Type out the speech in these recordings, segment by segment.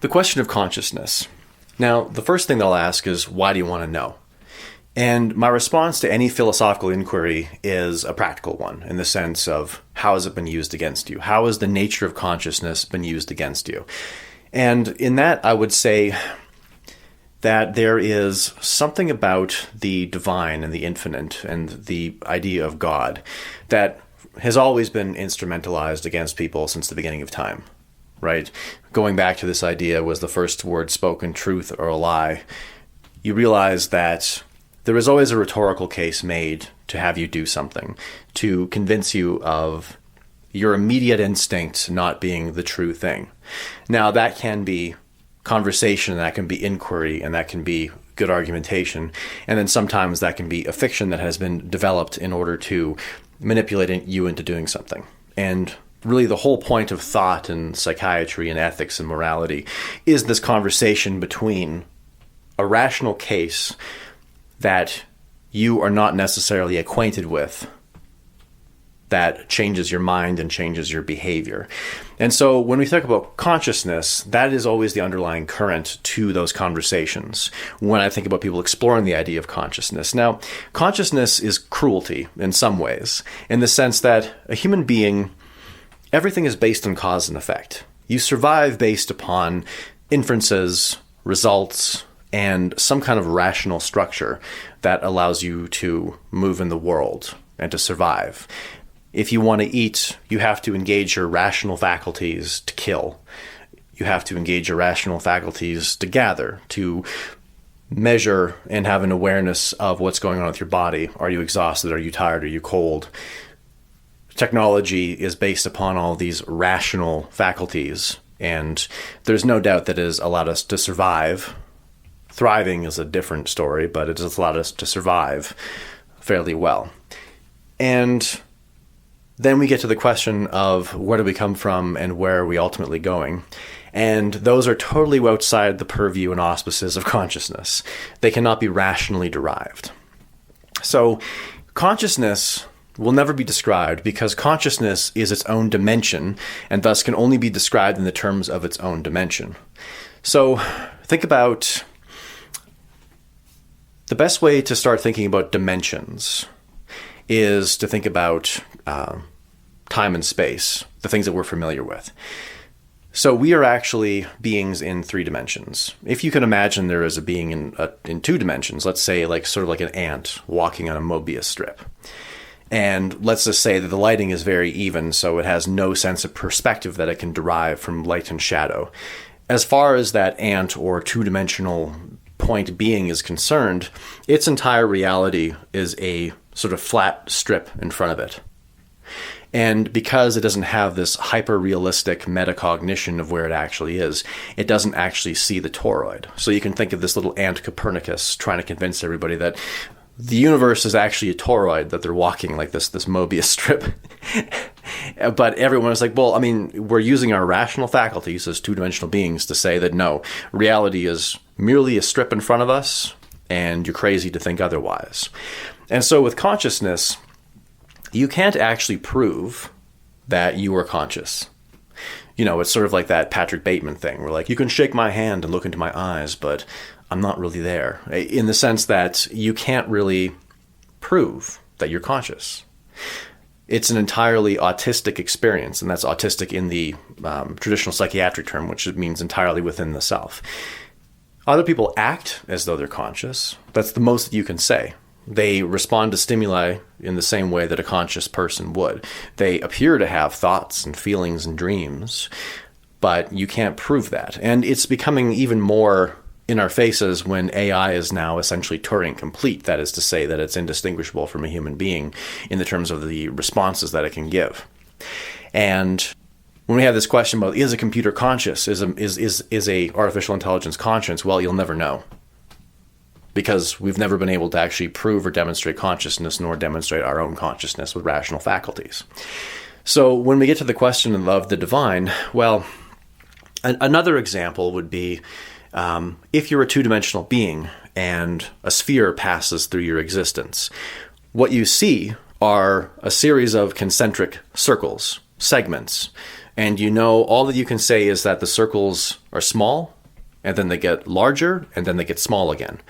The question of consciousness. Now, the first thing they'll ask is, why do you want to know? And my response to any philosophical inquiry is a practical one, in the sense of, how has it been used against you? How has the nature of consciousness been used against you? And in that, I would say that there is something about the divine and the infinite and the idea of God that has always been instrumentalized against people since the beginning of time. Right? Going back to this idea, was the first word spoken truth or a lie? You realize that there is always a rhetorical case made to have you do something, to convince you of your immediate instinct not being the true thing. Now, that can be conversation, that can be inquiry, and that can be good argumentation. And then sometimes that can be a fiction that has been developed in order to manipulate you into doing something. And really, the whole point of thought and psychiatry and ethics and morality is this conversation between a rational case that you are not necessarily acquainted with that changes your mind and changes your behavior. And so when we talk about consciousness, that is always the underlying current to those conversations when I think about people exploring the idea of consciousness. Now, consciousness is cruelty in some ways, in the sense that a human being, everything is based on cause and effect. You survive based upon inferences, results, and some kind of rational structure that allows you to move in the world and to survive. If you want to eat, you have to engage your rational faculties to kill. You have to engage your rational faculties to gather, to measure and have an awareness of what's going on with your body. Are you exhausted? Are you tired? Are you cold? Technology is based upon all these rational faculties, and there's no doubt that it has allowed us to survive. Thriving is a different story, but it has allowed us to survive fairly well. And then we get to the question of, where do we come from and where are we ultimately going? And those are totally outside the purview and auspices of consciousness. They cannot be rationally derived. So consciousness will never be described because consciousness is its own dimension and thus can only be described in the terms of its own dimension. So think about the best way to start thinking about dimensions is to think about time and space, the things that we're familiar with. So we are actually beings in 3 dimensions. If you can imagine there is a being in 2 dimensions, let's say sort of like an ant walking on a Mobius strip. And let's just say that the lighting is very even, so it has no sense of perspective that it can derive from light and shadow. As far as that ant or 2-dimensional point being is concerned, its entire reality is a sort of flat strip in front of it. And because it doesn't have this hyper-realistic metacognition of where it actually is, it doesn't actually see the toroid. So you can think of this little ant Copernicus trying to convince everybody that the universe is actually a toroid, that they're walking like this Mobius strip. But everyone is like, well, I mean, we're using our rational faculties as 2-dimensional beings to say that no, reality is merely a strip in front of us, and you're crazy to think otherwise. And so with consciousness, you can't actually prove that you are conscious. You know, it's sort of like that Patrick Bateman thing, where you can shake my hand and look into my eyes, but I'm not really there. In the sense that you can't really prove that you're conscious. It's an entirely autistic experience, and that's autistic in the traditional psychiatric term, which means entirely within the self. Other people act as though they're conscious. That's the most that you can say. They respond to stimuli in the same way that a conscious person would. They appear to have thoughts and feelings and dreams, but you can't prove that. And it's becoming even more in our faces when AI is now essentially Turing complete. That is to say that it's indistinguishable from a human being in the terms of the responses that it can give. And when we have this question about, is a computer conscious? Is a artificial intelligence conscious? Well, you'll never know, because we've never been able to actually prove or demonstrate consciousness, nor demonstrate our own consciousness with rational faculties. So when we get to the question of the divine, well, another example would be if you're a 2-dimensional being and a sphere passes through your existence, what you see are a series of concentric circles, segments. and all that you can say is that the circles are small, and then they get larger, and then they get small again.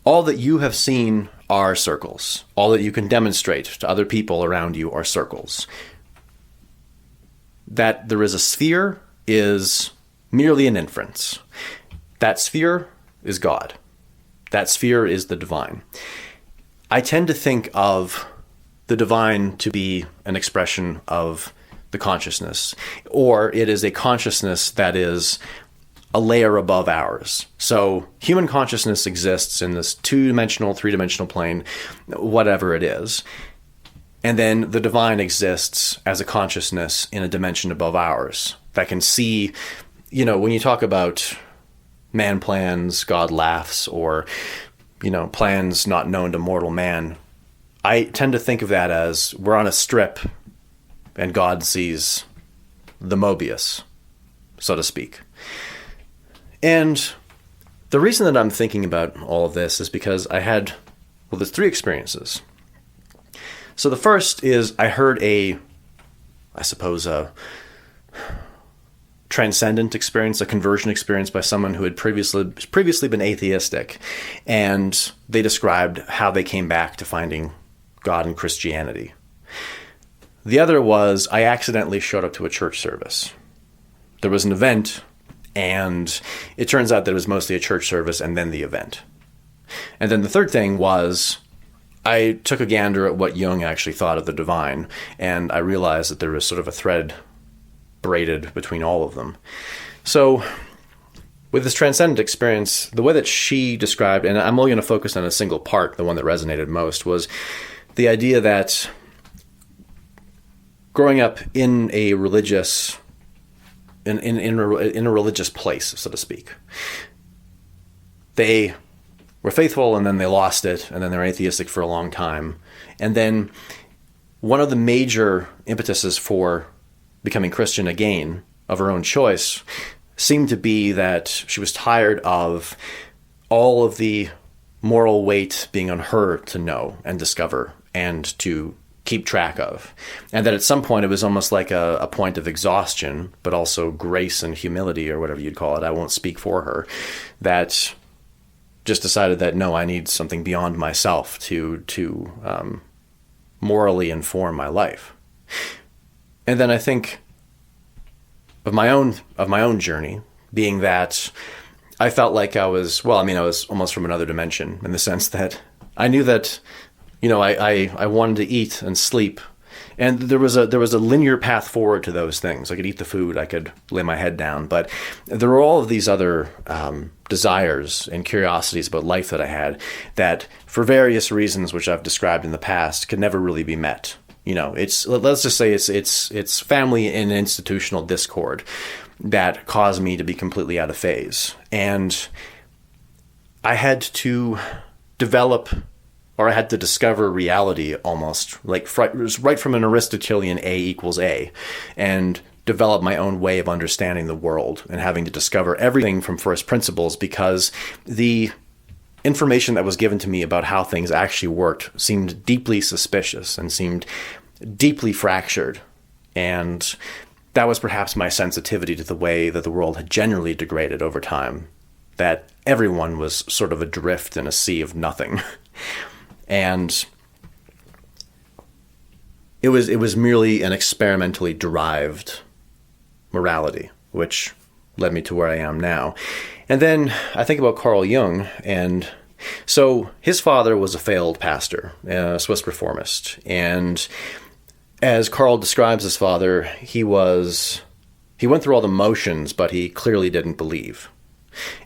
All that you have seen are circles. All that you can demonstrate to other people around you are circles. That there is a sphere is merely an inference. That sphere is God. That sphere is the divine. I tend to think of the divine to be an expression of the consciousness, or it is a consciousness that is a layer above ours. So human consciousness exists in this 2-dimensional, 3-dimensional plane, whatever it is. And then the divine exists as a consciousness in a dimension above ours that can see, when you talk about man plans, God laughs, or, plans not known to mortal man, I tend to think of that as we're on a strip and God sees the Mobius, so to speak. And the reason that I'm thinking about all of this is because there's 3 experiences. So the first is I heard a transcendent experience, a conversion experience by someone who had previously been atheistic. And they described how they came back to finding God in Christianity. The other was I accidentally showed up to a church service. There was an event, and it turns out that it was mostly a church service and then the event. And then the third thing was I took a gander at what Jung actually thought of the divine, and I realized that there was sort of a thread braided between all of them. So with this transcendent experience, the way that she described, and I'm only going to focus on a single part, the one that resonated most, was the idea that growing up in a religious in a religious place, so to speak. They were faithful, and then they lost it, and then they're atheistic for a long time. And then one of the major impetuses for becoming Christian again, of her own choice, seemed to be that she was tired of all of the moral weight being on her to know and discover and to keep track of. And that at some point it was almost like a point of exhaustion, but also grace and humility, or whatever you'd call it. I won't speak for her. That just decided that, no, I need something beyond myself to morally inform my life. And then I think of my own journey, being that I felt like I was almost from another dimension, in the sense that I knew that, I wanted to eat and sleep, and there was a linear path forward to those things. I could eat the food, I could lay my head down, but there were all of these other desires and curiosities about life that I had that, for various reasons which I've described in the past, could never really be met. Let's just say it's family and institutional discord that caused me to be completely out of phase, and I had to discover reality, almost like right from an Aristotelian A equals A, and develop my own way of understanding the world, and having to discover everything from first principles, because the information that was given to me about how things actually worked seemed deeply suspicious and seemed deeply fractured. And that was perhaps my sensitivity to the way that the world had generally degraded over time, that everyone was sort of adrift in a sea of nothing. And it was merely an experimentally derived morality, which led me to where I am now. And then I think about Carl Jung, and so his father was a failed pastor, a Swiss reformist. And as Carl describes his father, he went through all the motions, but he clearly didn't believe.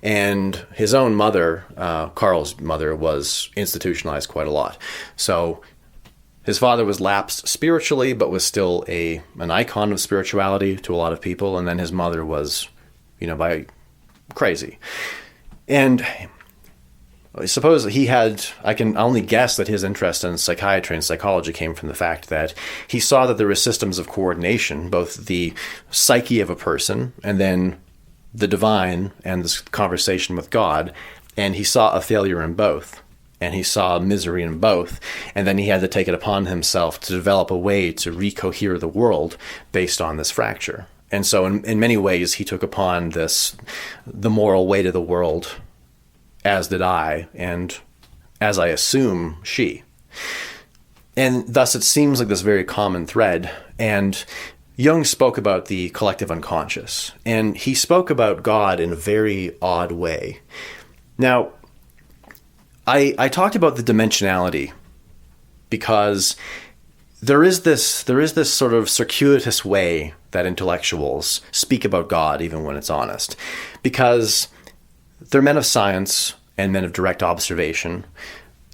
And his own mother, Carl's mother, was institutionalized quite a lot. So his father was lapsed spiritually, but was still an icon of spirituality to a lot of people. And then his mother was, crazy. And I suppose I can only guess that his interest in psychiatry and psychology came from the fact that he saw that there were systems of coordination, both the psyche of a person and then the divine and this conversation with God, and he saw a failure in both. and he saw misery in both, and then he had to take it upon himself to develop a way to recohere the world based on this fracture. And so in many ways, he took upon the moral weight of the world, as did I, and as I assume she. And thus it seems like this very common thread. And Jung spoke about the collective unconscious, and he spoke about God in a very odd way. Now, I talked about the dimensionality because there is this sort of circuitous way that intellectuals speak about God, even when it's honest, because they're men of science and men of direct observation,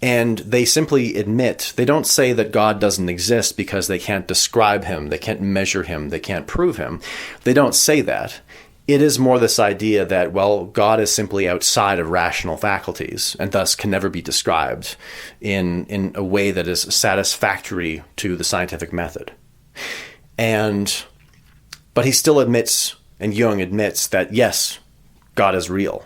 and they simply admit, they don't say that God doesn't exist because they can't describe him, they can't measure him, they can't prove him. They don't say that. It is more this idea that, well, God is simply outside of rational faculties and thus can never be described in a way that is satisfactory to the scientific method. But he still admits, and Jung admits, that yes, God is real.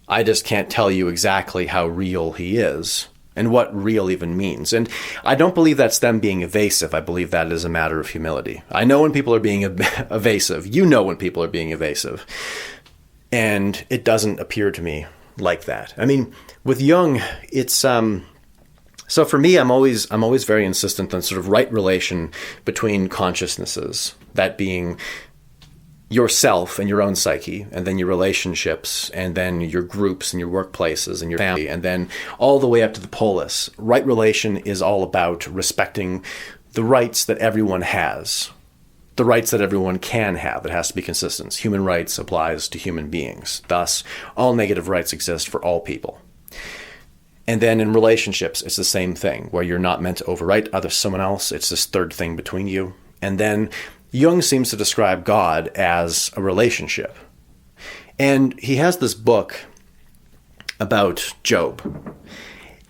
I just can't tell you exactly how real he is and what real even means. And I don't believe that's them being evasive. I believe that is a matter of humility. I know when people are being evasive. You know when people are being evasive. And it doesn't appear to me like that. I mean, with Jung, it's so for me, I'm always very insistent on sort of right relation between consciousnesses, that being yourself and your own psyche, and then your relationships, and then your groups and your workplaces and your family, and then all the way up to the polis. Right relation is all about respecting the rights that everyone has, the rights that everyone can have. It has to be consistent. Human rights applies to human beings. Thus, all negative rights exist for all people. And then in relationships, it's the same thing, where you're not meant to overwrite someone else. It's this third thing between you. And then Jung seems to describe God as a relationship. And he has this book about Job.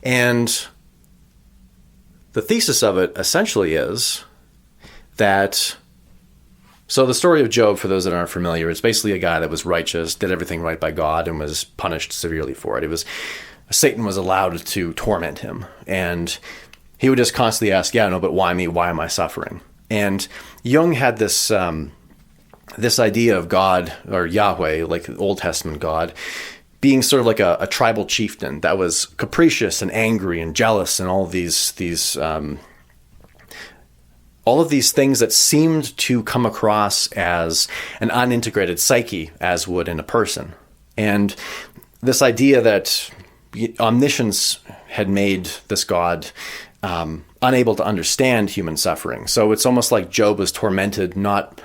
And the thesis of it essentially is that, so the story of Job, for those that aren't familiar, is basically a guy that was righteous, did everything right by God, and was punished severely for it. Satan was allowed to torment him. And he would just constantly ask, yeah, no, but why me? Why am I suffering? And Jung had this idea of God, or Yahweh, like the Old Testament God, being sort of like a tribal chieftain that was capricious and angry and jealous and all of these things that seemed to come across as an unintegrated psyche, as would in a person. And this idea that omniscience had made this God unable to understand human suffering. So it's almost like Job was tormented not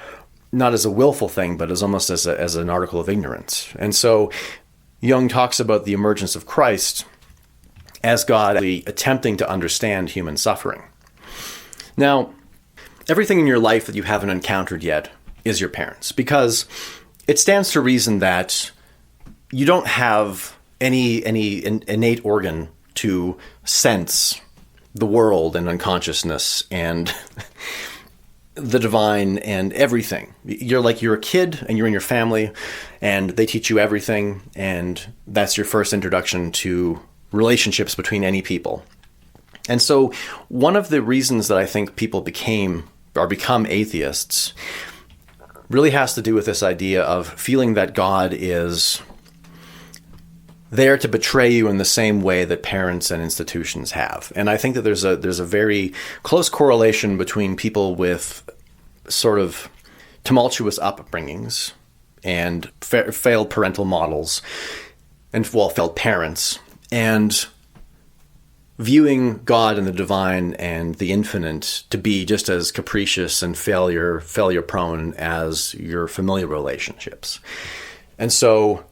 as a willful thing, but as almost as an article of ignorance. And so Jung talks about the emergence of Christ as God attempting to understand human suffering. Now, everything in your life that you haven't encountered yet is your parents, because it stands to reason that you don't have any innate organ to sense the world and unconsciousness and the divine and everything. You're a kid and you're in your family and they teach you everything, and that's your first introduction to relationships between any people. And so one of the reasons that I think people become atheists really has to do with this idea of feeling that God is there to betray you in the same way that parents and institutions have. And I think that there's a very close correlation between people with sort of tumultuous upbringings and failed parental models and failed parents, and viewing God and the divine and the infinite to be just as capricious and failure prone as your familial relationships. And so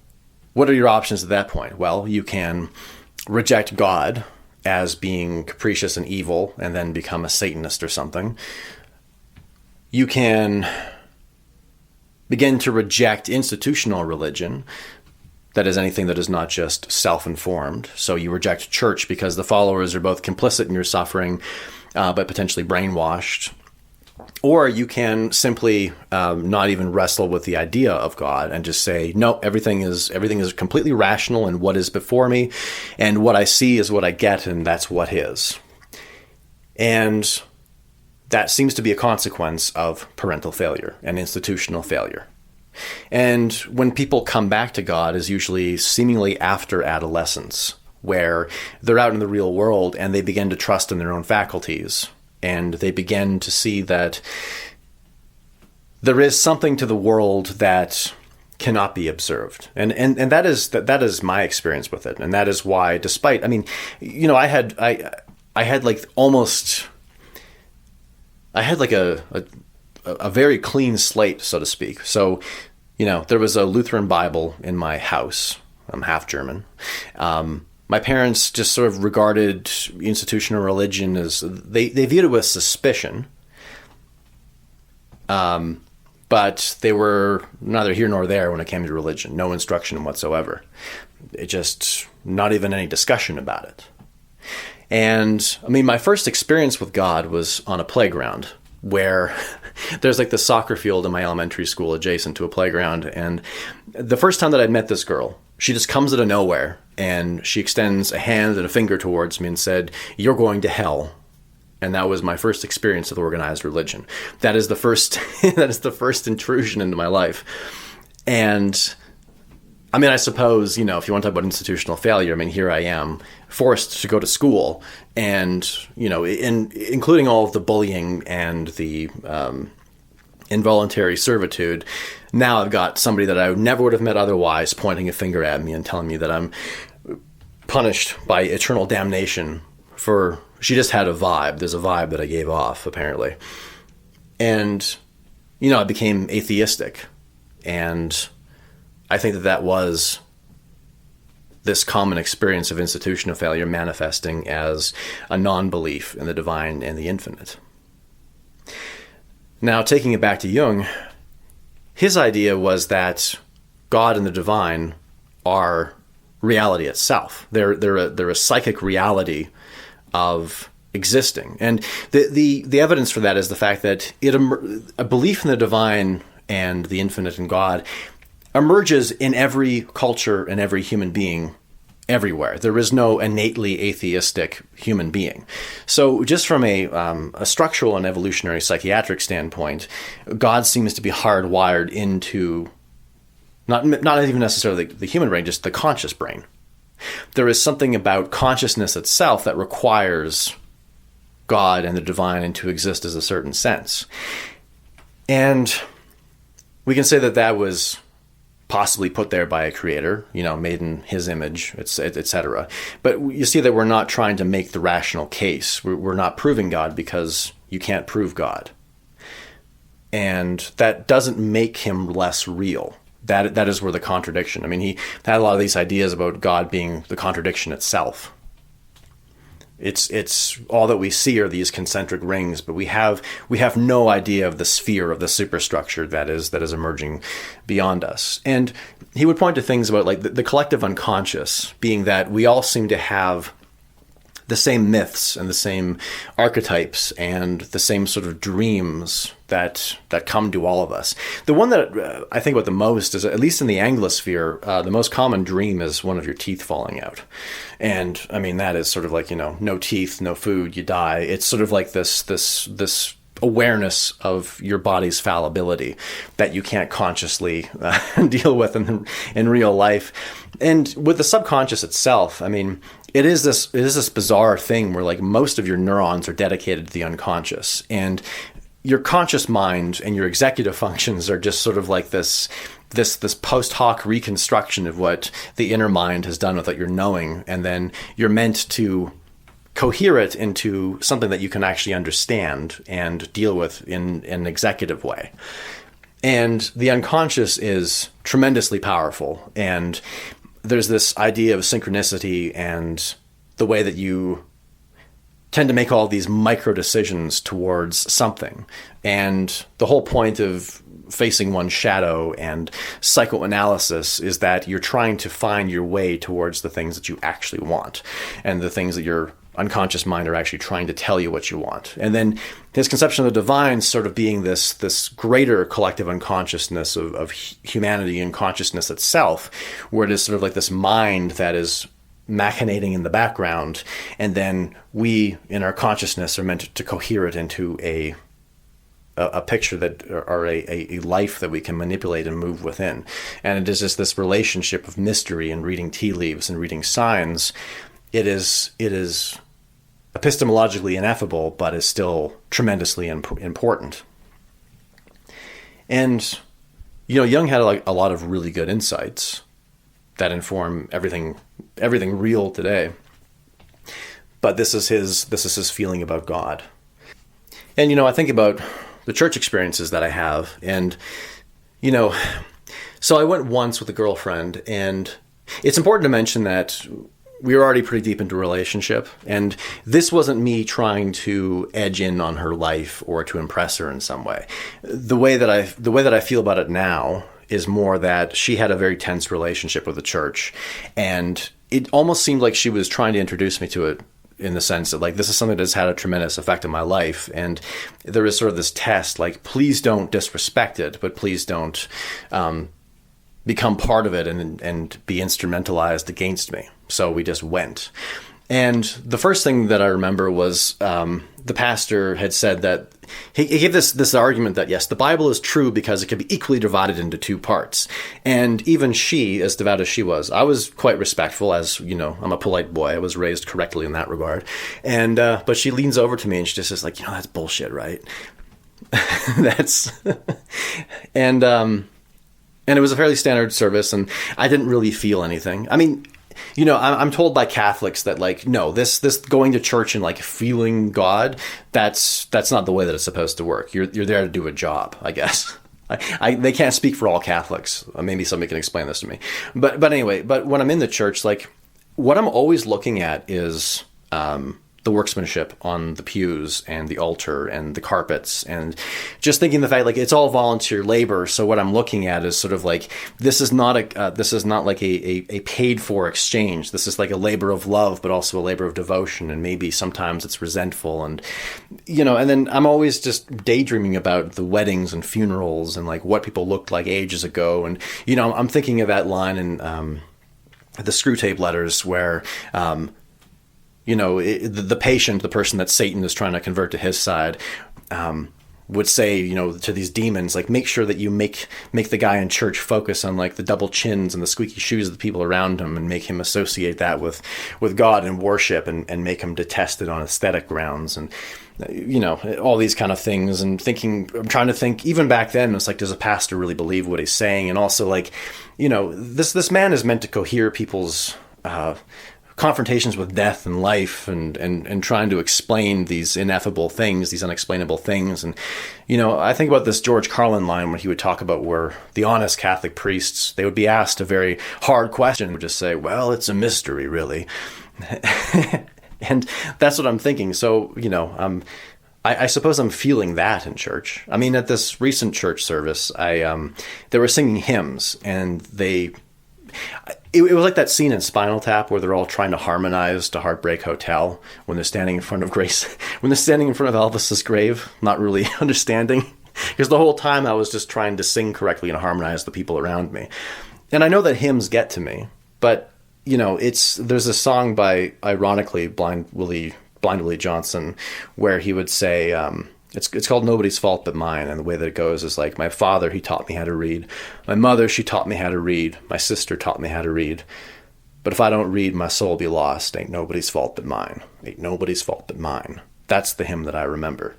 what are your options at that point? Well, you can reject God as being capricious and evil and then become a Satanist or something. You can begin to reject institutional religion, that is anything that is not just self-informed. So you reject church because the followers are both complicit in your suffering, but potentially brainwashed. Or you can simply not even wrestle with the idea of God and just say, no, everything is completely rational, and what is before me, and what I see is what I get, and that's what is. And that seems to be a consequence of parental failure and institutional failure. And when people come back to God is usually seemingly after adolescence, where they're out in the real world and they begin to trust in their own faculties. And they begin to see that there is something to the world that cannot be observed. And that is my experience with it. And that is why, despite, I mean, you know, I had like a very clean slate, so to speak. So, you know, there was a Lutheran Bible in my house. I'm half German. My parents just sort of regarded institutional religion as, they viewed it with suspicion. But they were neither here nor there when it came to religion. No instruction whatsoever. It just, not even any discussion about it. And I mean, my first experience with God was on a playground where there's like the soccer field in my elementary school adjacent to a playground. And the first time that I'd met this girl, she just comes out of nowhere and she extends a hand and a finger towards me and said, "You're going to hell." And that was my first experience with organized religion. That is the first, that is the first intrusion into my life. And I mean, I suppose, you know, if you want to talk about institutional failure, I mean, here I am forced to go to school and, you know, including all of the bullying and the involuntary servitude. Now I've got somebody that I never would have met otherwise pointing a finger at me and telling me that I'm punished by eternal damnation for, she just had a vibe. There's a vibe that I gave off, apparently. And, you know, I became atheistic. And I think that was this common experience of institutional failure manifesting as a non-belief in the divine and the infinite. Now, taking it back to Jung, his idea was that God and the divine are reality itself. They're a psychic reality of existing. And the evidence for that is the fact that a belief in the divine and the infinite and God emerges in every culture and every human being everywhere. There is no innately atheistic human being. So just from a structural and evolutionary psychiatric standpoint, God seems to be hardwired into not even necessarily the human brain, just the conscious brain. There is something about consciousness itself that requires God and the divine to exist as a certain sense. And we can say that was possibly put there by a creator, you know, made in his image, etc. But you see that we're not trying to make the rational case. We're not proving God because you can't prove God. And that doesn't make him less real. That is where the contradiction. I mean, he had a lot of these ideas about God being the contradiction itself. It's all that we see are these concentric rings, but we have no idea of the sphere of the superstructure that is emerging beyond us. And he would point to things about like the collective unconscious being that we all seem to have the same myths and the same archetypes and the same sort of dreams that come to all of us. The one that I think about the most is, at least in the Anglosphere, the most common dream is one of your teeth falling out. And I mean, that is sort of like, you know, no teeth, no food, you die. It's sort of like this awareness of your body's fallibility that you can't consciously deal with in real life. And with the subconscious itself, I mean, it is this bizarre thing where like most of your neurons are dedicated to the unconscious, and your conscious mind and your executive functions are just sort of like this post hoc reconstruction of what the inner mind has done with what you're knowing, and then you're meant to cohere it into something that you can actually understand and deal with in an executive way. And the unconscious is tremendously powerful, and there's this idea of synchronicity and the way that you tend to make all these micro decisions towards something. And the whole point of facing one's shadow and psychoanalysis is that you're trying to find your way towards the things that you actually want and the things that you're unconscious mind are actually trying to tell you what you want. And then his conception of the divine sort of being this greater collective unconsciousness of humanity and consciousness itself, where it is sort of like this mind that is machinating in the background, and then we in our consciousness are meant to cohere it into a picture that or a life that we can manipulate and move within. And it is just this relationship of mystery and reading tea leaves and reading signs. It is epistemologically ineffable, but is still tremendously important. And, Jung had a lot of really good insights that inform everything real today. But this is his feeling about God. And, I think about the church experiences that I have. And, so I went once with a girlfriend, and it's important to mention that we were already pretty deep into a relationship, and this wasn't me trying to edge in on her life or to impress her in some way. The way that I feel about it now is more that she had a very tense relationship with the church, and it almost seemed like she was trying to introduce me to it in the sense that, like, this is something that's had a tremendous effect on my life, and there is sort of this test, like, please don't disrespect it, but please don't become part of it and be instrumentalized against me. So we just went. And the first thing that I remember was the pastor had said that he gave this argument that, yes, the Bible is true because it can be equally divided into two parts. And even she, as devout as she was, I was quite respectful, as, I'm a polite boy. I was raised correctly in that regard. And but she leans over to me and she just is like, that's bullshit, right? And it was a fairly standard service, and I didn't really feel anything. I mean, I'm told by Catholics that, like, no, this going to church and, like, feeling God, that's not the way that it's supposed to work. You're there to do a job, I guess. They can't speak for all Catholics. Maybe somebody can explain this to me. But anyway, when I'm in the church, like, what I'm always looking at is the workmanship on the pews and the altar and the carpets, and just thinking the fact, like, it's all volunteer labor. So what I'm looking at is sort of like, this is not like a paid for exchange. This is like a labor of love, but also a labor of devotion. And maybe sometimes it's resentful, and, and then I'm always just daydreaming about the weddings and funerals and, like, what people looked like ages ago. And, I'm thinking of that line in the Screw Tape Letters where, the patient, the person that Satan is trying to convert to his side, would say, to these demons, like, make sure that you make the guy in church focus on, like, the double chins and the squeaky shoes of the people around him, and make him associate that with God and worship, and make him detest it on aesthetic grounds, and, all these kind of things. And I'm trying to think, even back then, it's like, does a pastor really believe what he's saying? And also, like, this man is meant to cohere people's confrontations with death and life, and trying to explain these ineffable things, these unexplainable things. And, I think about this George Carlin line when he would talk about where the honest Catholic priests, they would be asked a very hard question, would just say, well, it's a mystery, really. And that's what I'm thinking. So, I suppose I'm feeling that in church. I mean, at this recent church service, they were singing hymns, and it was like that scene in Spinal Tap where they're all trying to harmonize to Heartbreak Hotel when they're standing in front of Elvis's grave, not really understanding. Because the whole time I was just trying to sing correctly and harmonize the people around me. And I know that hymns get to me, but, there's a song by, ironically, Blind Willie Johnson, where he would say, It's called Nobody's Fault But Mine, and the way that it goes is like, my father, he taught me how to read. My mother, she taught me how to read. My sister taught me how to read. But if I don't read, my soul be lost. Ain't nobody's fault but mine. Ain't nobody's fault but mine. That's the hymn that I remember.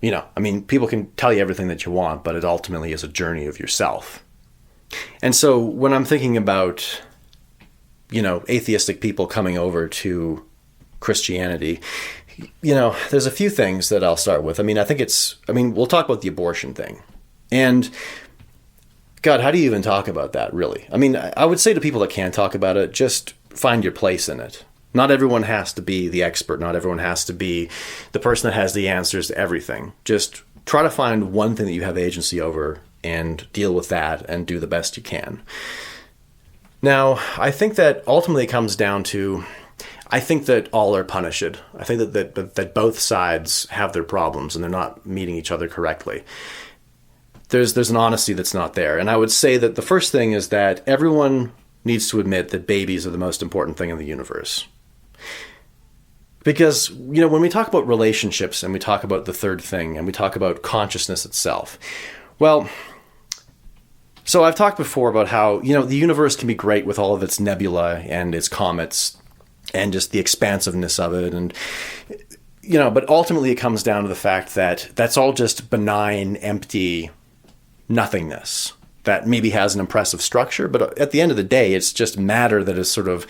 People can tell you everything that you want, but it ultimately is a journey of yourself. And so when I'm thinking about, atheistic people coming over to Christianity, there's a few things that I'll start with. We'll talk about the abortion thing. And God, how do you even talk about that, really? I would say to people that can't talk about it, just find your place in it. Not everyone has to be the expert. Not everyone has to be the person that has the answers to everything. Just try to find one thing that you have agency over and deal with that and do the best you can. Now, I think that ultimately it comes down to, I think that all are punished. I think that both sides have their problems and they're not meeting each other correctly. There's an honesty that's not there. And I would say that the first thing is that everyone needs to admit that babies are the most important thing in the universe. Because, when we talk about relationships and we talk about the third thing and we talk about consciousness itself, well, so I've talked before about how, the universe can be great with all of its nebula and its comets and just the expansiveness of it. And, but ultimately it comes down to the fact that that's all just benign, empty nothingness that maybe has an impressive structure. But at the end of the day, it's just matter that has sort of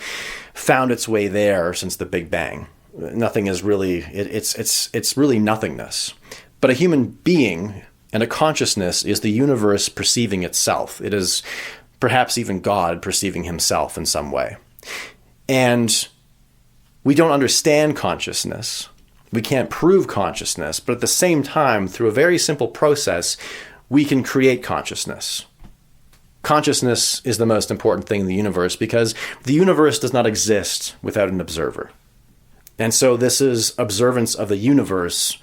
found its way there since the Big Bang. Nothing is really, it's really nothingness. But a human being and a consciousness is the universe perceiving itself. It is perhaps even God perceiving himself in some way. And we don't understand consciousness. We can't prove consciousness. But at the same time, through a very simple process, we can create consciousness. Consciousness is the most important thing in the universe because the universe does not exist without an observer. And so this is observance of the universe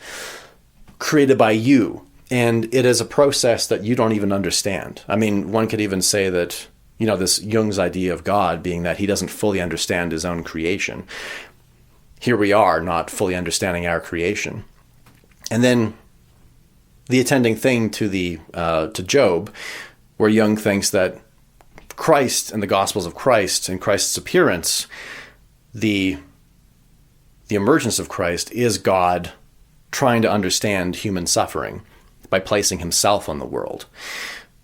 created by you. And it is a process that you don't even understand. I mean, one could even say that, this Jung's idea of God being that he doesn't fully understand his own creation. Here we are, not fully understanding our creation. And then the attending thing to Job, where Jung thinks that Christ and the Gospels of Christ and Christ's appearance, the emergence of Christ is God trying to understand human suffering by placing himself on the world.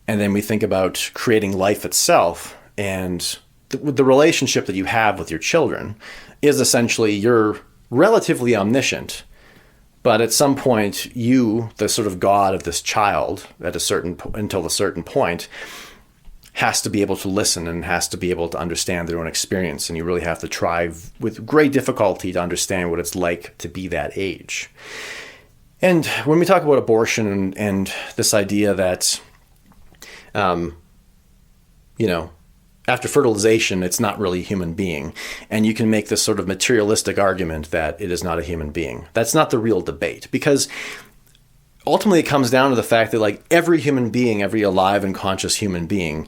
And then we think about creating life itself, and the relationship that you have with your children is essentially you're relatively omniscient, but at some point you, the sort of God of this child, until a certain point, has to be able to listen and has to be able to understand their own experience. And you really have to try with great difficulty to understand what it's like to be that age. And when we talk about abortion and this idea that, after fertilization, it's not really a human being, and you can make this sort of materialistic argument that it is not a human being. That's not the real debate, because ultimately it comes down to the fact that every human being, every alive and conscious human being,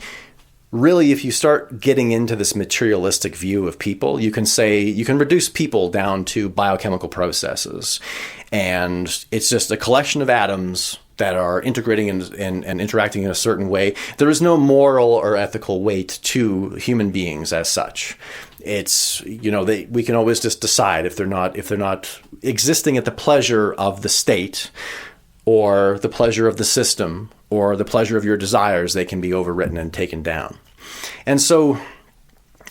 really, if you start getting into this materialistic view of people, you can say you can reduce people down to biochemical processes. And it's just a collection of atoms that are integrating and interacting in a certain way. There is no moral or ethical weight to human beings as such. It's, we can always just decide if they're not existing at the pleasure of the state or the pleasure of the system or the pleasure of your desires, they can be overwritten and taken down. And so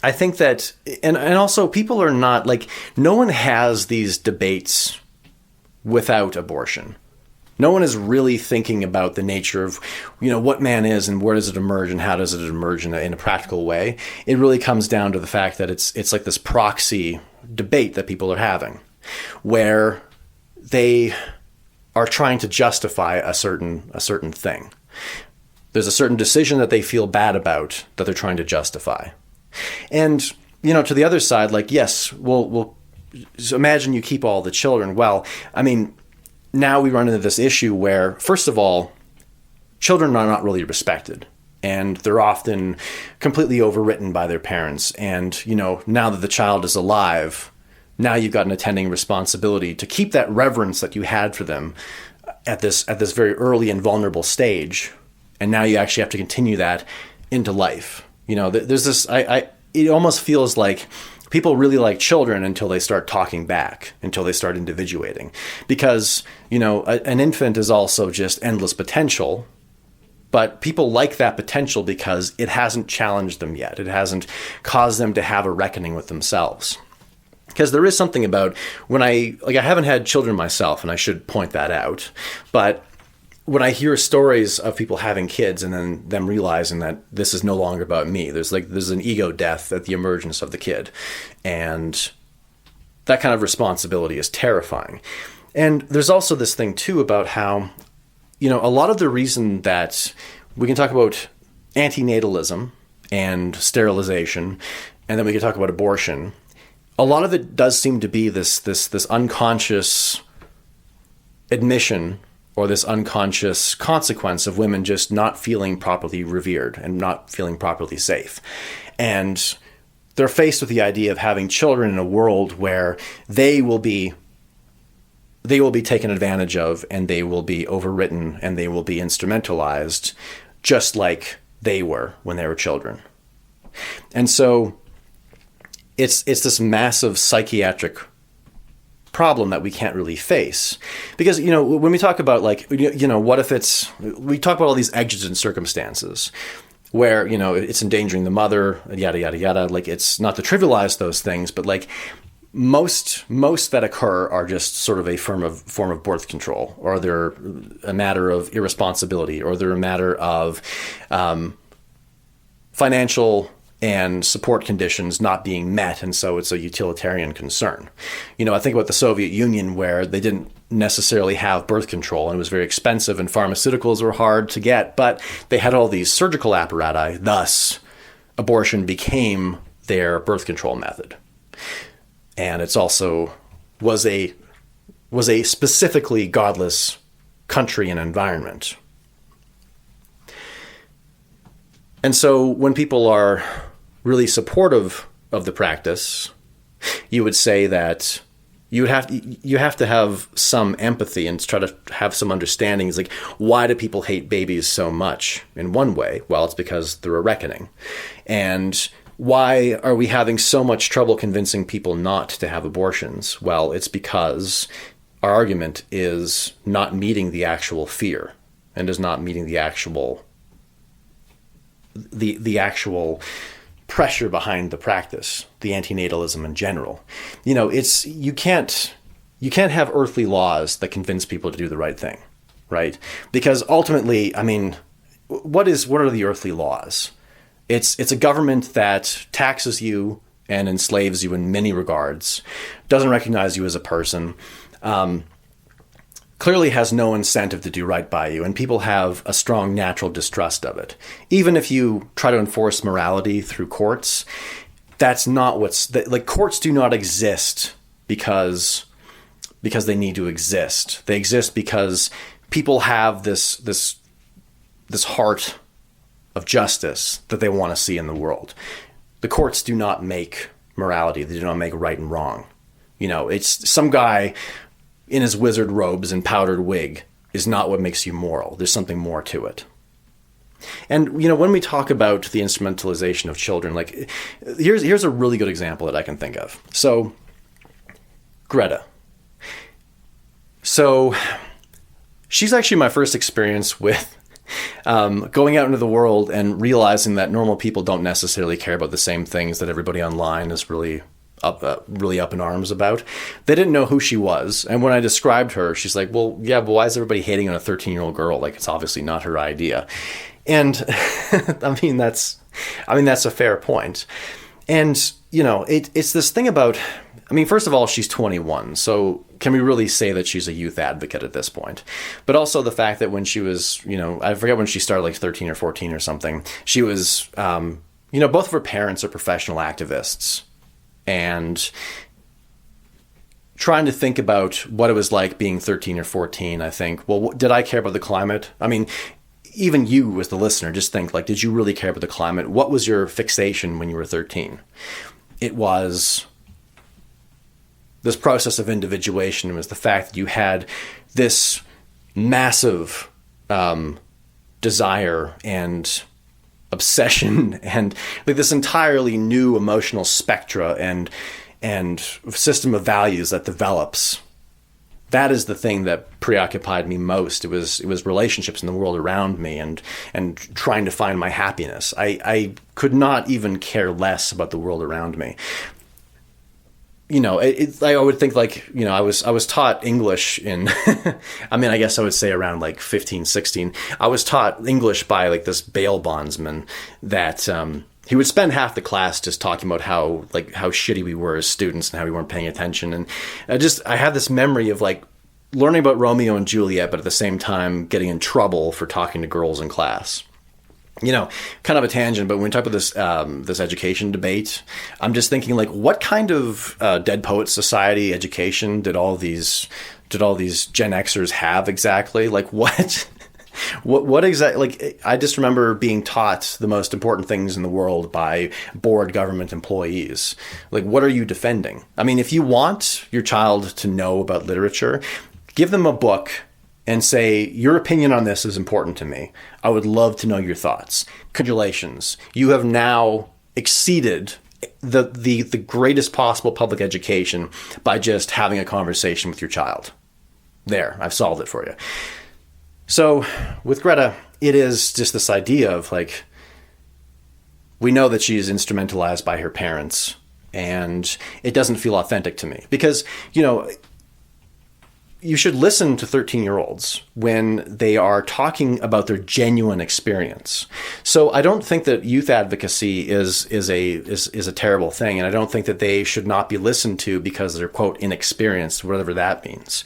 I think that, and also people are not, no one has these debates without abortion. No one is really thinking about the nature of, what man is and where does it emerge and how does it emerge in a practical way. It really comes down to the fact that it's like this proxy debate that people are having, where they are trying to justify a certain thing. There's a certain decision that they feel bad about that they're trying to justify. And, to the other side, yes, we'll so imagine you keep all the children. Well, I mean, now we run into this issue where, first of all, children are not really respected. And they're often completely overwritten by their parents. And, now that the child is alive, now you've got an attending responsibility to keep that reverence that you had for them at this very early and vulnerable stage. And now you actually have to continue that into life. There's this, it almost feels like people really like children until they start talking back, until they start individuating. Because, an infant is also just endless potential, but people like that potential because it hasn't challenged them yet. It hasn't caused them to have a reckoning with themselves. Because there is something about when I haven't had children myself, and I should point that out, but when I hear stories of people having kids and then them realizing that this is no longer about me, there's an ego death at the emergence of the kid. And that kind of responsibility is terrifying. And there's also this thing too about how, a lot of the reason that we can talk about antinatalism and sterilization, and then we can talk about abortion. a lot of it does seem to be this unconscious admission or this unconscious consequence of women just not feeling properly revered and not feeling properly safe. And they're faced with the idea of having children in a world where they will be taken advantage of, and they will be overwritten, and they will be instrumentalized just like they were when they were children. And so it's this massive psychiatric problem that we can't really face. Because, when we talk about what if we talk about all these exigent circumstances where, it's endangering the mother, yada, yada, yada. Like, it's not to trivialize those things, but like most that occur are just sort of a form of birth control, or they're a matter of irresponsibility, or they're a matter of financial and support conditions not being met, and so it's a utilitarian concern. I think about the Soviet Union, where they didn't necessarily have birth control, and it was very expensive, and pharmaceuticals were hard to get, but they had all these surgical apparatus, thus abortion became their birth control method. And it's also was a specifically godless country and environment. And so when people are really supportive of the practice, you would say that you have to have some empathy and try to have some understanding. It's like, why do people hate babies so much? In one way, well, it's because they're a reckoning. And why are we having so much trouble convincing people not to have abortions? Well, it's because our argument is not meeting the actual fear, and is not meeting the actual pressure behind the practice, the antinatalism in general. You can't have earthly laws that convince people to do the right thing, right? Because ultimately, what are the earthly laws? It's a government that taxes you and enslaves you in many regards, doesn't recognize you as a person, clearly has no incentive to do right by you, and people have a strong natural distrust of it. Even if you try to enforce morality through courts, that's not courts do not exist because they need to exist. They exist because people have this heart of justice that they want to see in the world. The courts do not make morality. They do not make right and wrong. It's some guy in his wizard robes and powdered wig is not what makes you moral. There's something more to it. And, when we talk about the instrumentalization of children, like, here's a really good example that I can think of. So, Greta. So, she's actually my first experience with going out into the world and realizing that normal people don't necessarily care about the same things that everybody online is really up in arms about. They didn't know who she was, and when I described her, she's like, "Well, yeah, but why is everybody hating on a 13-year-old girl? Like, it's obviously not her idea." And that's a fair point. And it's this thing about. First of all, she's 21, so can we really say that she's a youth advocate at this point? But also the fact that when she was, I forget when she started, like 13 or 14 or something, she was, both of her parents are professional activists. And trying to think about what it was like being 13 or 14, I think, well, did I care about the climate? Even you as the listener, just think, like, did you really care about the climate? What was your fixation when you were 13? It was this process of individuation. It was the fact that you had this massive desire and obsession and like this entirely new emotional spectra and system of values that develops. That is the thing that preoccupied me most. It was relationships in the world around me and trying to find my happiness. I could not even care less about the world around me. I would think, like, I was taught English in, I guess I would say around like 15, 16. I was taught English by like this bail bondsman that he would spend half the class just talking about how shitty we were as students and how we weren't paying attention. And I had this memory of like learning about Romeo and Juliet, but at the same time getting in trouble for talking to girls in class. Kind of a tangent, but when we talk about this education debate, I'm just thinking, like, what kind of Dead Poets Society education did all these Gen Xers have exactly? Like, what? What exactly? Like, I just remember being taught the most important things in the world by bored government employees. Like, what are you defending? I mean, if you want your child to know about literature, give them a book and say, your opinion on this is important to me. I would love to know your thoughts. Congratulations. You have now exceeded the greatest possible public education by just having a conversation with your child. There, I've solved it for you. So with Greta, it is just this idea of, like, we know that she's instrumentalized by her parents, and it doesn't feel authentic to me because, you should listen to 13-year-olds when they are talking about their genuine experience. So I don't think that youth advocacy is a terrible thing, and I don't think that they should not be listened to because they're, quote, inexperienced, whatever that means.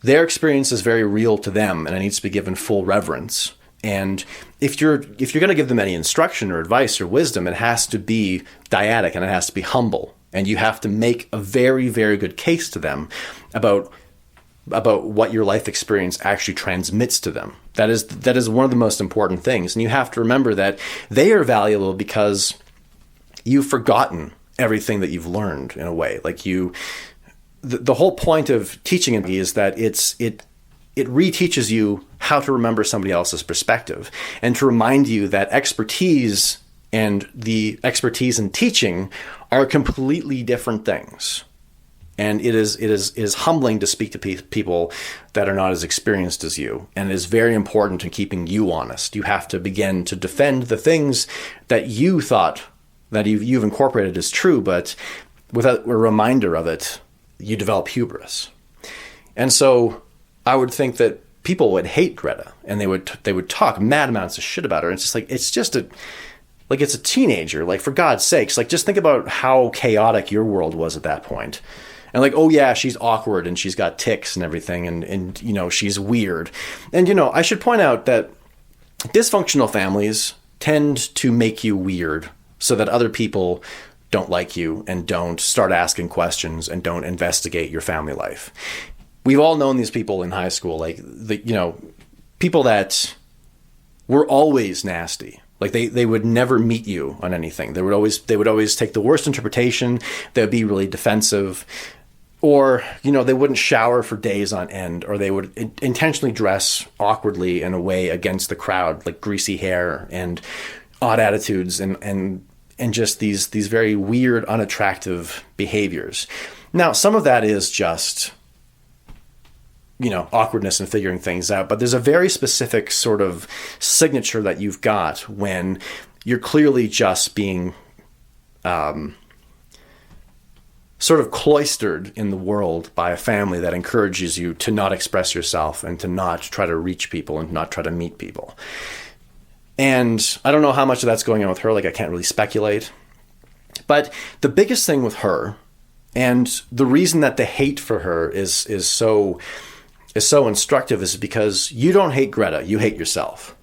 Their experience is very real to them, and it needs to be given full reverence. And if you're going to give them any instruction or advice or wisdom, it has to be dyadic and it has to be humble, and you have to make a very, very good case to them about what your life experience actually transmits to them. That is one of the most important things. And you have to remember that they are valuable because you've forgotten everything that you've learned in a way. Like the whole point of teaching is that it reteaches you how to remember somebody else's perspective and to remind you that expertise and the expertise in teaching are completely different things. And it is humbling to speak to people that are not as experienced as you. And it is very important in keeping you honest. You have to begin to defend the things that you thought that you've incorporated as true, but without a reminder of it, you develop hubris. And so I would think that people would hate Greta, and they would talk mad amounts of shit about her. And it's just it's a teenager. Like, for God's sakes, like, just think about how chaotic your world was at that point. And like, oh yeah, she's awkward and she's got tics and everything, and she's weird. And I should point out that dysfunctional families tend to make you weird so that other people don't like you and don't start asking questions and don't investigate your family life. We've all known these people in high school, like people that were always nasty. Like they would never meet you on anything. They would always take the worst interpretation. They would be really defensive. Or, they wouldn't shower for days on end, or they would intentionally dress awkwardly in a way against the crowd, like greasy hair and odd attitudes and just these very weird, unattractive behaviors. Now, some of that is just, awkwardness and figuring things out, but there's a very specific sort of signature that you've got when you're clearly just being sort of cloistered in the world by a family that encourages you to not express yourself and to not try to reach people and not try to meet people. And I don't know how much of that's going on with her. Like, I can't really speculate. But the biggest thing with her, and the reason that the hate for her is so instructive, is because you don't hate Greta, you hate yourself.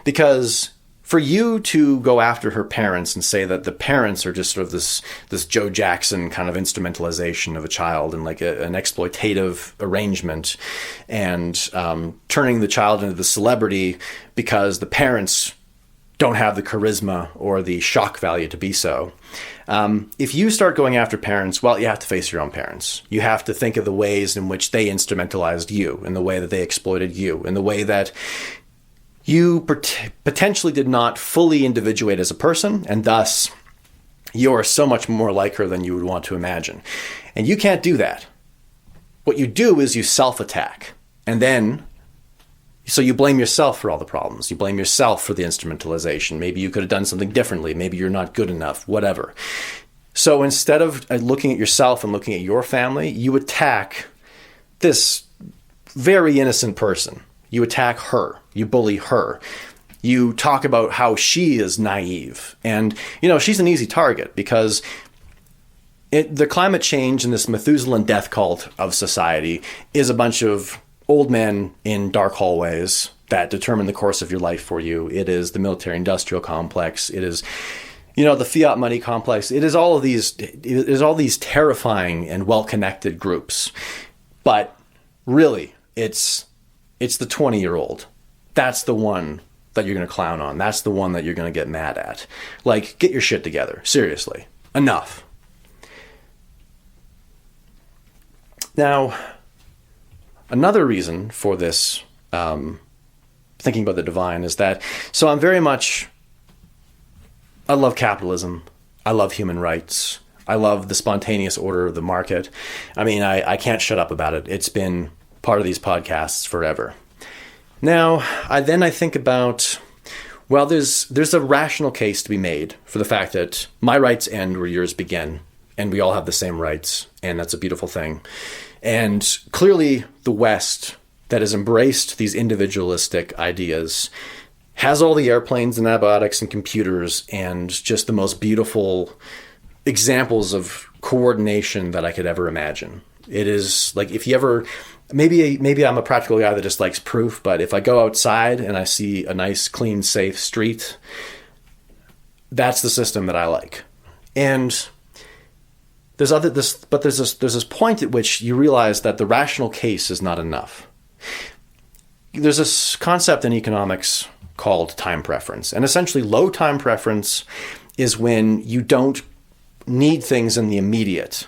Because for you to go after her parents and say that the parents are just sort of this Joe Jackson kind of instrumentalization of a child and like an exploitative arrangement, and turning the child into the celebrity because the parents don't have the charisma or the shock value to be so. If you start going after parents, well, you have to face your own parents. You have to think of the ways in which they instrumentalized you, in the way that they exploited you, in the way that you potentially did not fully individuate as a person, and thus you are so much more like her than you would want to imagine. And you can't do that. What you do is you self-attack. And then, so you blame yourself for all the problems. You blame yourself for the instrumentalization. Maybe you could have done something differently. Maybe you're not good enough, whatever. So instead of looking at yourself and looking at your family, you attack this very innocent person. You attack her. You bully her. You talk about how she is naive. And, she's an easy target because the climate change and this Methuselah death cult of society is a bunch of old men in dark hallways that determine the course of your life for you. It is the military-industrial complex. It is, the fiat money complex. It is all these terrifying and well-connected groups. But really, it's the 20-year-old. That's the one that you're going to clown on. That's the one that you're going to get mad at. Like, get your shit together. Seriously. Enough. Now, another reason for this thinking about the divine is that, so I love capitalism. I love human rights. I love the spontaneous order of the market. I mean, I can't shut up about it. It's been part of these podcasts forever. Now, I think about, well, there's a rational case to be made for the fact that my rights end where yours begin, and we all have the same rights, and that's a beautiful thing. And clearly, the West that has embraced these individualistic ideas has all the airplanes and antibiotics and computers and just the most beautiful examples of coordination that I could ever imagine. It is like, if you ever, maybe I'm a practical guy that just likes proof, but if I go outside and I see a nice, clean, safe street, that's the system that I like. And there's this point at which you realize that the rational case is not enough. There's this concept in economics called time preference. And essentially, low time preference is when you don't need things in the immediate,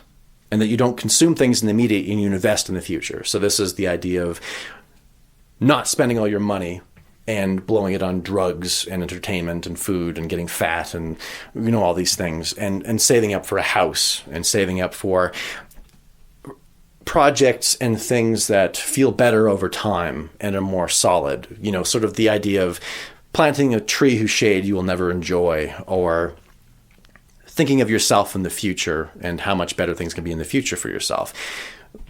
and that you don't consume things in the immediate and you invest in the future. So this is the idea of not spending all your money and blowing it on drugs and entertainment and food and getting fat and, all these things, and saving up for a house and saving up for projects and things that feel better over time and are more solid. Sort of the idea of planting a tree whose shade you will never enjoy, or thinking of yourself in the future and how much better things can be in the future for yourself.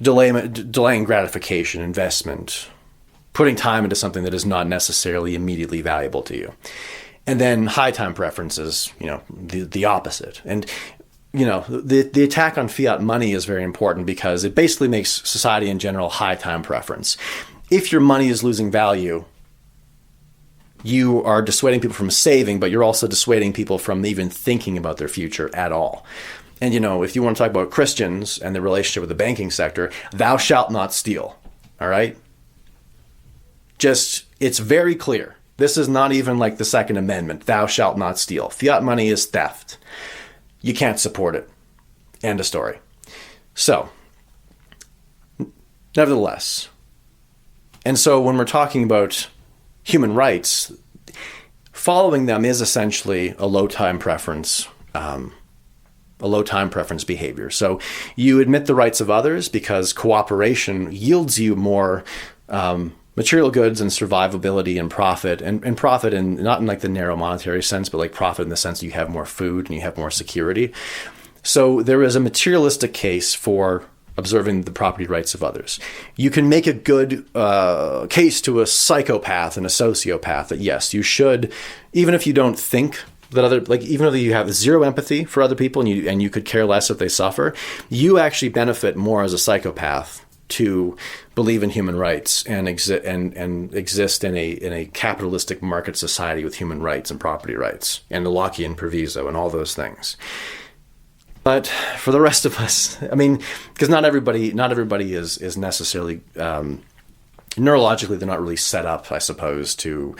Delaying gratification, investment, putting time into something that is not necessarily immediately valuable to you. And then high time preferences, the opposite. And the attack on fiat money is very important because it basically makes society in general high time preference. If your money is losing value, you are dissuading people from saving, but you're also dissuading people from even thinking about their future at all. And, if you want to talk about Christians and the relationship with the banking sector, thou shalt not steal. All right? It's very clear. This is not even like the Second Amendment. Thou shalt not steal. Fiat money is theft. You can't support it. End of story. So, nevertheless, and so when we're talking about human rights, following them is essentially a low time preference behavior. So you admit the rights of others because cooperation yields you more material goods and survivability and profit, and profit in not in like the narrow monetary sense, but like profit in the sense that you have more food and you have more security. So there is a materialistic case for observing the property rights of others. You can make a good case to a psychopath and a sociopath that yes, you should, even if you don't think that even though you have zero empathy for other people and you could care less if they suffer, you actually benefit more as a psychopath to believe in human rights and exist in a capitalistic market society with human rights and property rights and the Lockean proviso and all those things. But for the rest of us, I mean, because not everybody is necessarily neurologically, they're not really set up, I suppose, to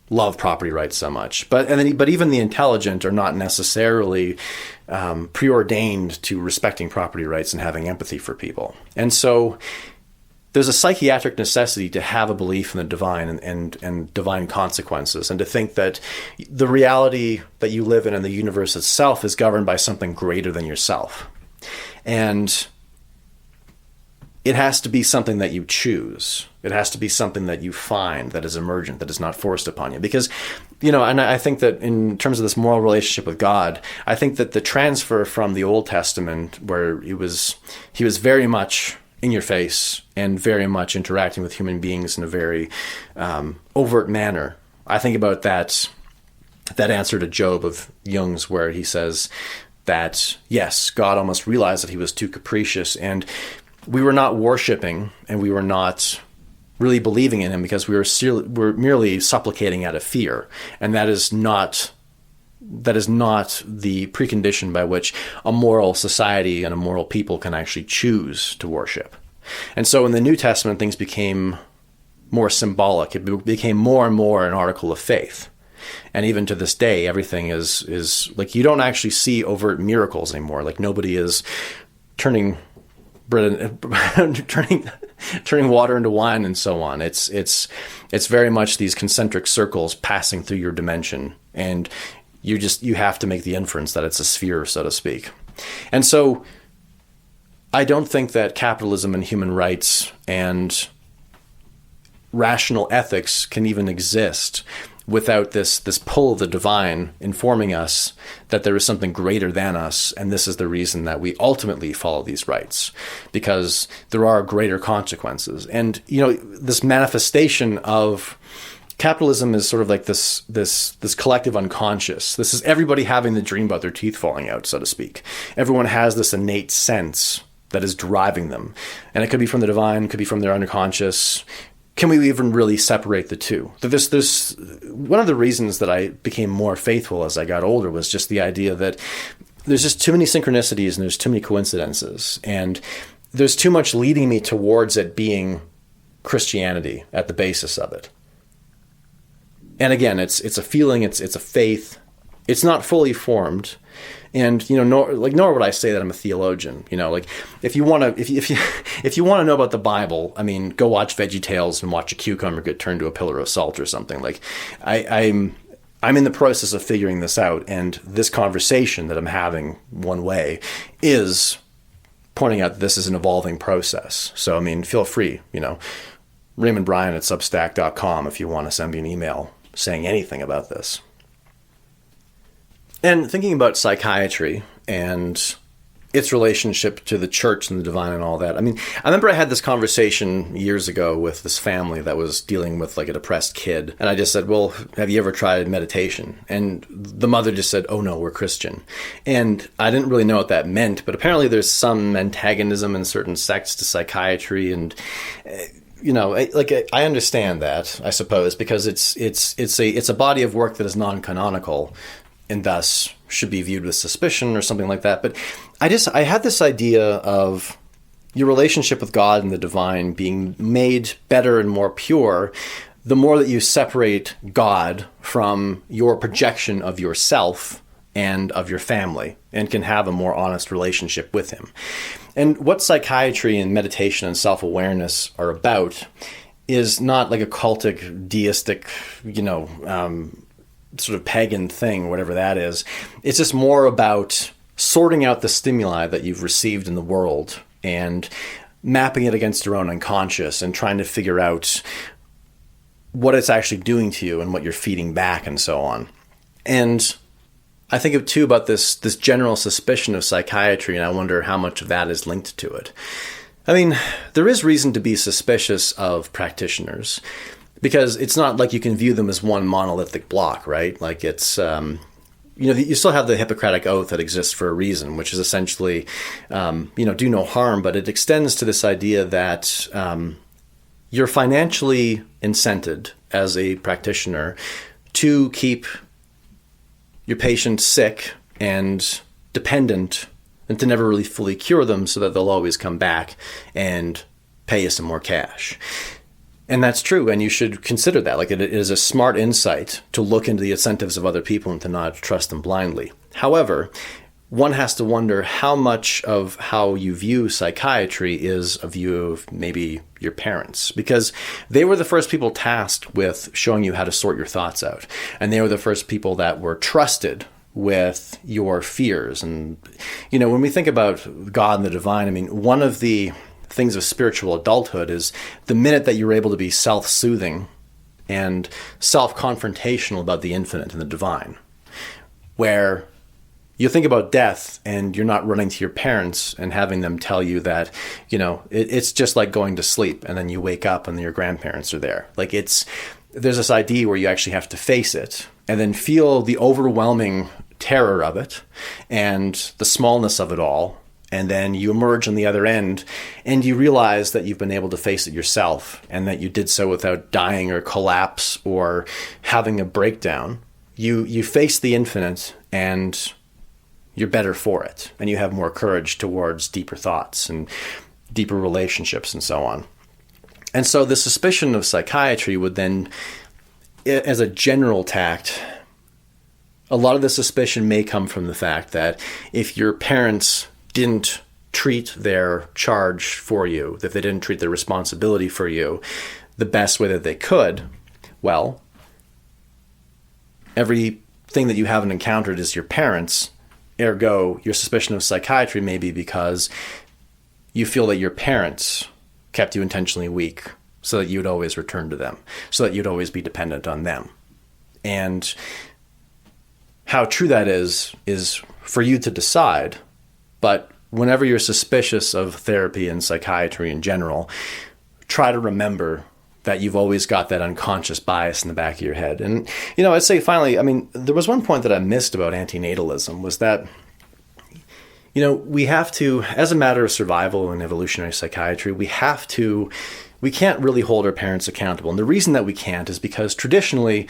love property rights so much. But even the intelligent are not necessarily preordained to respecting property rights and having empathy for people. And so there's a psychiatric necessity to have a belief in the divine and divine consequences, and to think that the reality that you live in and the universe itself is governed by something greater than yourself. And it has to be something that you choose. It has to be something that you find, that is emergent, that is not forced upon you. Because, and I think that in terms of this moral relationship with God, I think that the transfer from the Old Testament, where he was very much in your face and very much interacting with human beings in a very overt manner. I think about that answer to Job of Jung's, where he says that, yes, God almost realized that he was too capricious, and we were not worshiping and we were not really believing in him because we're merely supplicating out of fear. And that is not the precondition by which a moral society and a moral people can actually choose to worship. And so in the New Testament, things became more symbolic. It became more and more an article of faith. And even to this day, everything is like, you don't actually see overt miracles anymore. Like, nobody is turning bread, turning water into wine and so on. It's very much these concentric circles passing through your dimension, and you have to make the inference that it's a sphere, so to speak. And so I don't think that capitalism and human rights and rational ethics can even exist without this pull of the divine informing us that there is something greater than us, and this is the reason that we ultimately follow these rights, because there are greater consequences. And this manifestation of capitalism is sort of like this collective unconscious. This is everybody having the dream about their teeth falling out, so to speak. Everyone has this innate sense that is driving them, and it could be from the divine, could be from their unconscious. Can we even really separate the two? This one of the reasons that I became more faithful as I got older was just the idea that there's just too many synchronicities and there's too many coincidences, and there's too much leading me towards it being Christianity at the basis of it. And again, it's a feeling, it's a faith. It's not fully formed. And nor would I say that I'm a theologian. Like, if you want to know about the Bible, I mean, go watch VeggieTales and watch a cucumber get turned to a pillar of salt or something. Like, I'm in the process of figuring this out, and this conversation that I'm having one way is pointing out that this is an evolving process. So, I mean, feel free, Raymond Bryan at Substack.com if you want to send me an email saying anything about this. And thinking about psychiatry and its relationship to the church and the divine and all that. I mean, I remember I had this conversation years ago with this family that was dealing with like a depressed kid. And I just said, well, have you ever tried meditation? And the mother just said, oh no, we're Christian. And I didn't really know what that meant, but apparently there's some antagonism in certain sects to psychiatry. And I understand that, I suppose, because it's a body of work that is non-canonical, and thus should be viewed with suspicion or something like that. But I had this idea of your relationship with God and the divine being made better and more pure the more that you separate God from your projection of yourself and of your family, and can have a more honest relationship with him. And what psychiatry and meditation and self-awareness are about is not like a cultic, deistic, sort of pagan thing, whatever that is. It's just more about sorting out the stimuli that you've received in the world and mapping it against your own unconscious and trying to figure out what it's actually doing to you and what you're feeding back and so on. And I think too about this general suspicion of psychiatry, and I wonder how much of that is linked to it. I mean, there is reason to be suspicious of practitioners, because it's not like you can view them as one monolithic block, right? Like, it's, you still have the Hippocratic Oath that exists for a reason, which is essentially, do no harm, but it extends to this idea that you're financially incented as a practitioner to keep your patient sick and dependent, and to never really fully cure them so that they'll always come back and pay you some more cash. And that's true, and you should consider that. Like, it is a smart insight to look into the incentives of other people and to not trust them blindly. However, one has to wonder how much of how you view psychiatry is a view of maybe your parents, because they were the first people tasked with showing you how to sort your thoughts out. And they were the first people that were trusted with your fears. And, when we think about God and the divine, I mean, one of the things of spiritual adulthood is the minute that you're able to be self-soothing and self-confrontational about the infinite and the divine, where you think about death and you're not running to your parents and having them tell you that, it's just like going to sleep and then you wake up and your grandparents are there. Like, there's this idea where you actually have to face it and then feel the overwhelming terror of it and the smallness of it all, And then you emerge on the other end and you realize that you've been able to face it yourself and that you did so without dying or collapse or having a breakdown. You face the infinite and you're better for it. And you have more courage towards deeper thoughts and deeper relationships and so on. And so the suspicion of psychiatry would then, as a general tact, a lot of the suspicion may come from the fact that if your parents didn't treat their charge for you, that they didn't treat their responsibility for you the best way that they could, well, everything that you haven't encountered is your parents. Ergo, your suspicion of psychiatry may be because you feel that your parents kept you intentionally weak so that you'd always return to them, so that you'd always be dependent on them. And how true that is for you to decide. But whenever you're suspicious of therapy and psychiatry in general, try to remember that you've always got that unconscious bias in the back of your head. And, I'd say finally, there was one point that I missed about antinatalism was that, we have to, as a matter of survival and evolutionary psychiatry, we can't really hold our parents accountable. And the reason that we can't is because traditionally,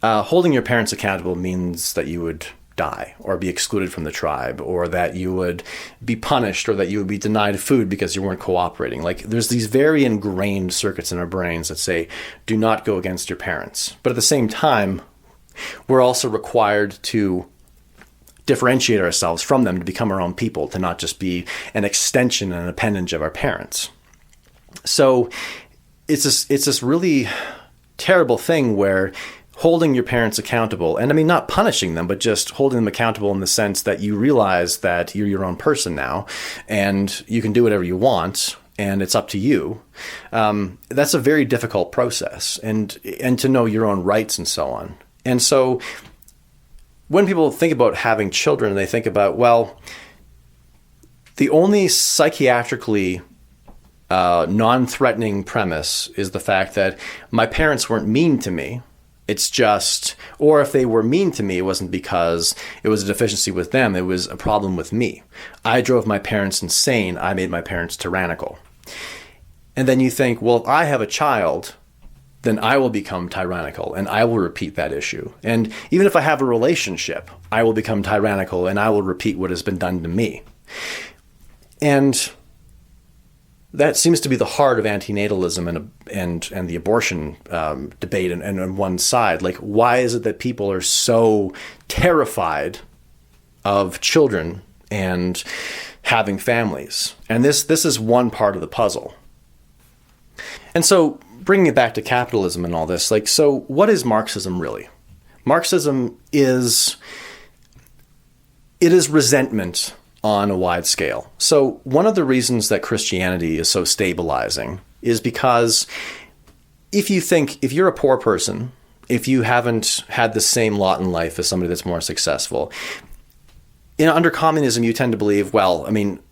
holding your parents accountable means that you would die or be excluded from the tribe, or that you would be punished, or that you would be denied food because you weren't cooperating. Like, there's these very ingrained circuits in our brains that say, do not go against your parents. But at the same time, we're also required to differentiate ourselves from them, to become our own people, to not just be an extension and an appendage of our parents. So it's this really terrible thing where holding your parents accountable, and not punishing them, but just holding them accountable in the sense that you realize that you're your own person now and you can do whatever you want and it's up to you. That's a very difficult process, and to know your own rights and so on. And so when people think about having children, they think about, well, the only psychiatrically non-threatening premise is the fact that my parents weren't mean to me. It's just, or if they were mean to me, it wasn't because it was a deficiency with them, it was a problem with me. I drove my parents insane. I made my parents tyrannical. And then you think, well, if I have a child, then I will become tyrannical and I will repeat that issue. And even if I have a relationship, I will become tyrannical and I will repeat what has been done to me. And that seems to be the heart of antinatalism and the abortion debate and on one side. Like, why is it that people are so terrified of children and having families? And this is one part of the puzzle. And so bringing it back to capitalism and all this, so what is Marxism really? Marxism is resentment on a wide scale. So one of the reasons that Christianity is so stabilizing is because if you're a poor person, if you haven't had the same lot in life as somebody that's more successful, under communism, you tend to believe,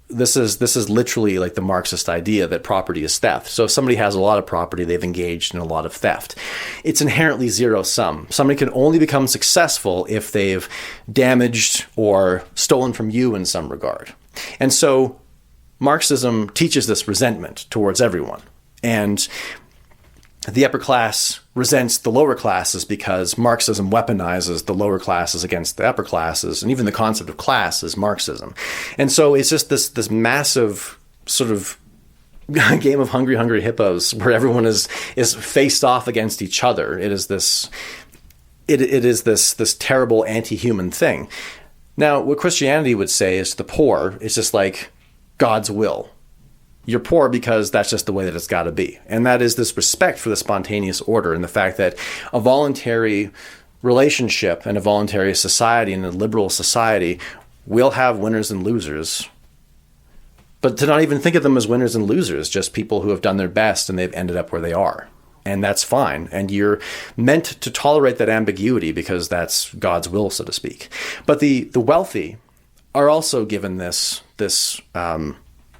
this is literally like the Marxist idea that property is theft. So if somebody has a lot of property, they've engaged in a lot of theft. It's inherently zero sum. Somebody can only become successful if they've damaged or stolen from you in some regard. And so Marxism teaches this resentment towards everyone. And the upper class resents the lower classes because Marxism weaponizes the lower classes against the upper classes, and even the concept of class is Marxism. And so it's just this massive sort of game of hungry hippos where everyone is faced off against each other. It is this terrible anti-human thing. Now, what Christianity would say is to the poor, it's just like God's will. You're poor because that's just the way that it's got to be. And that is this respect for the spontaneous order and the fact that a voluntary relationship and a voluntary society and a liberal society will have winners and losers. But to not even think of them as winners and losers, just people who have done their best and they've ended up where they are. And that's fine. And you're meant to tolerate that ambiguity because that's God's will, so to speak. But the wealthy are also given this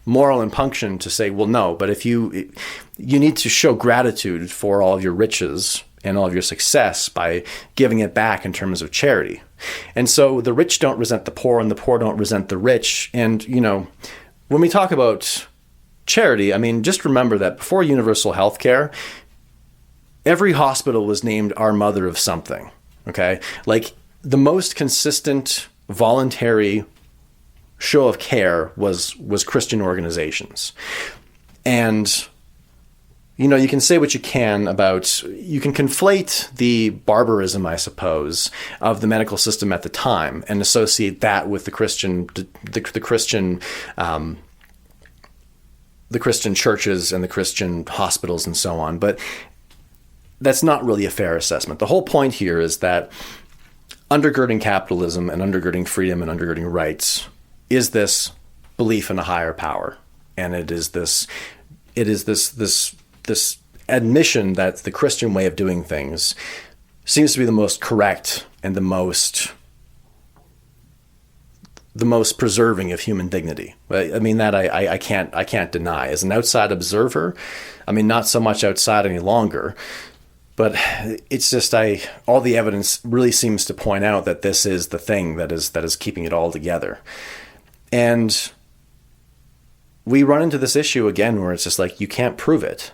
moral impunction to say, well, no, but if you need to show gratitude for all of your riches and all of your success by giving it back in terms of charity. And so the rich don't resent the poor, and the poor don't resent the rich. And, when we talk about charity, I mean, just remember that before universal health care, every hospital was named Our Mother of something, okay? Like, the most consistent voluntary show of care was Christian organizations. And, you can say what you can you can conflate the barbarism, I suppose, of the medical system at the time and associate that with the Christian churches and the Christian hospitals and so on. But that's not really a fair assessment. The whole point here is that undergirding capitalism and undergirding freedom and undergirding rights is this belief in a higher power. And it is this admission that the Christian way of doing things seems to be the most correct and the most preserving of human dignity. I mean, that I can't deny. As an outside observer, I mean, not so much outside any longer, but it's just all the evidence really seems to point out that this is the thing that is keeping it all together. And we run into this issue again where it's just like, you can't prove it.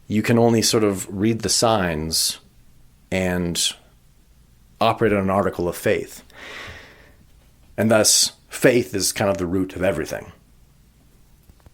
You can only sort of read the signs and operate on an article of faith. And thus, faith is kind of the root of everything.